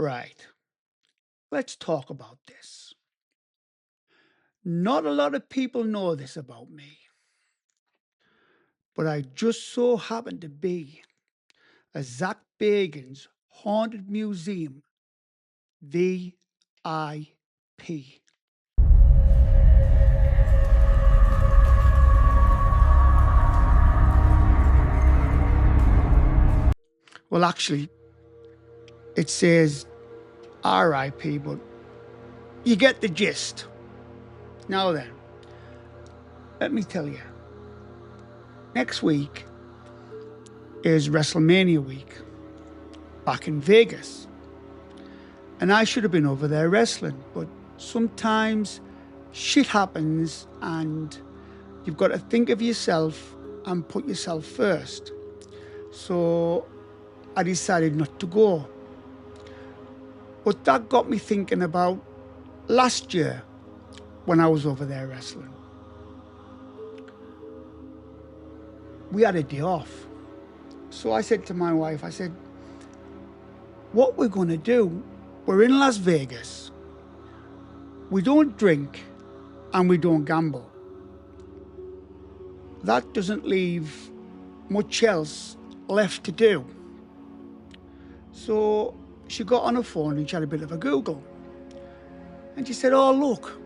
Right, let's talk about this. Not a lot of people know this about me, but I just so happen to be a Zac Bagans Haunted Museum VIP. Well, actually, it says RIP, but you get the gist. Now then, let me tell you, next week is WrestleMania week back in Vegas. And I should have been over there wrestling, but sometimes shit happens and you've got to think of yourself and put yourself first. So I decided not to go. But that got me thinking about last year when I was over there wrestling. We had a day off. So I said to my wife, I said, what we're going to do, we're in Las Vegas. We don't drink and we don't gamble. That doesn't leave much else left to do. So she got on her phone and she had a bit of a Google. And she said, oh, look,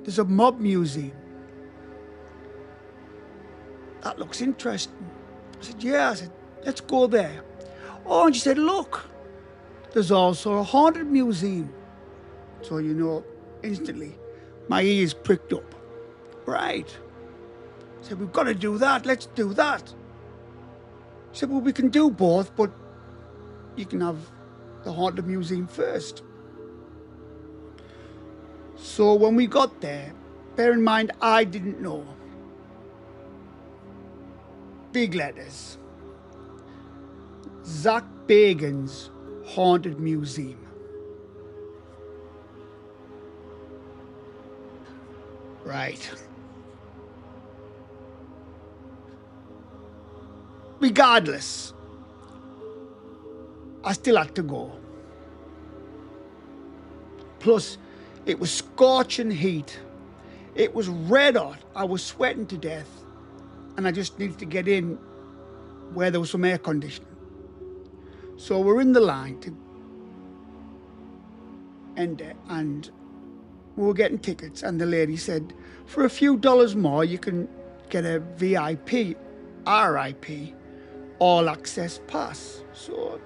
there's a mob museum. That looks interesting. I said, yeah. I said, let's go there. Oh, and she said, look, there's also a haunted museum. So, instantly, my ears pricked up. Right. I said, we've got to do that. Let's do that. She said, well, we can do both, but you can have the haunted museum first. So when we got there, bear in mind, I didn't know. Big letters. Zac Bagans Haunted Museum. Right. Regardless, I still had to go. Plus, it was scorching heat. It was red hot. I was sweating to death. And I just needed to get in where there was some air conditioning. So we're in the line to enter, and we were getting tickets. And the lady said, for a few dollars more, you can get a VIP, RIP, all access pass. So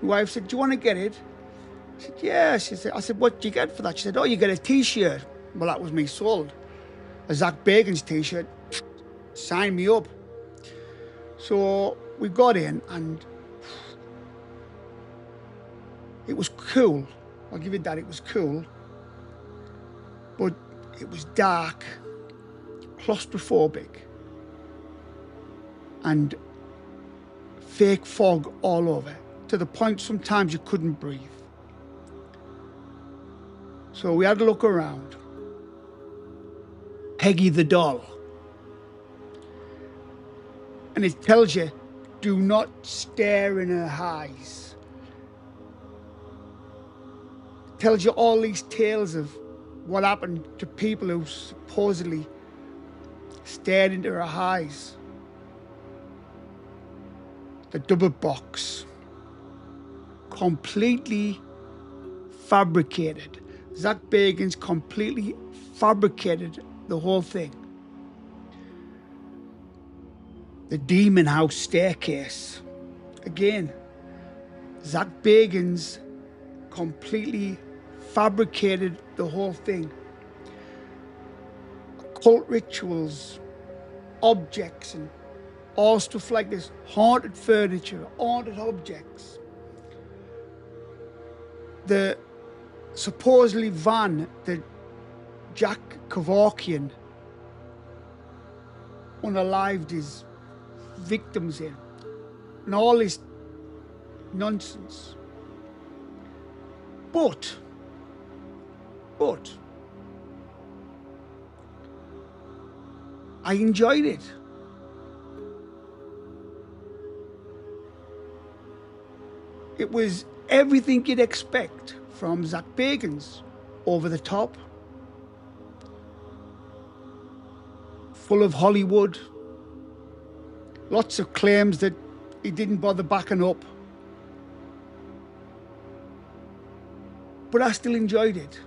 my wife said, do you want to get it? I said, yeah. I said, what do you get for that? She said, oh, you get a t-shirt. Well, that was me sold. A Zac Bagans t-shirt. Sign me up. So we got in and it was cool. I'll give you that, it was cool. But it was dark, claustrophobic, and fake fog all over, to the point sometimes you couldn't breathe. So we had to look around. Peggy the doll. And it tells you, do not stare in her eyes. It tells you all these tales of what happened to people who supposedly stared into her eyes. The double box. Completely fabricated. Zac Bagans completely fabricated the whole thing. The Demon House staircase. Again, Zac Bagans completely fabricated the whole thing. Occult rituals, objects, and all stuff like this. Haunted furniture, haunted objects. The supposedly van that Jack Kevorkian unalived his victims in, and all this nonsense. But I enjoyed it. It was everything you'd expect from Zac Bagans. Over the top, full of Hollywood, lots of claims that he didn't bother backing up. But I still enjoyed it.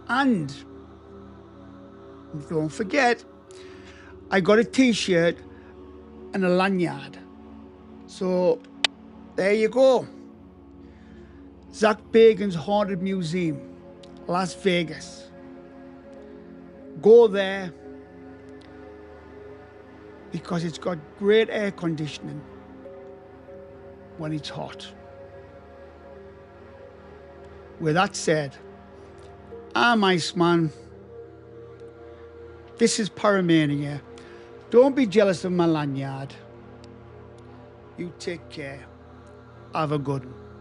And don't forget, I got a t-shirt and a lanyard. So there you go. Zac Bagans Haunted Museum, Las Vegas. Go there because it's got great air conditioning when it's hot. With that said, I'm Iceman. This is Paramania. Don't be jealous of my lanyard. You take care. Have a good one.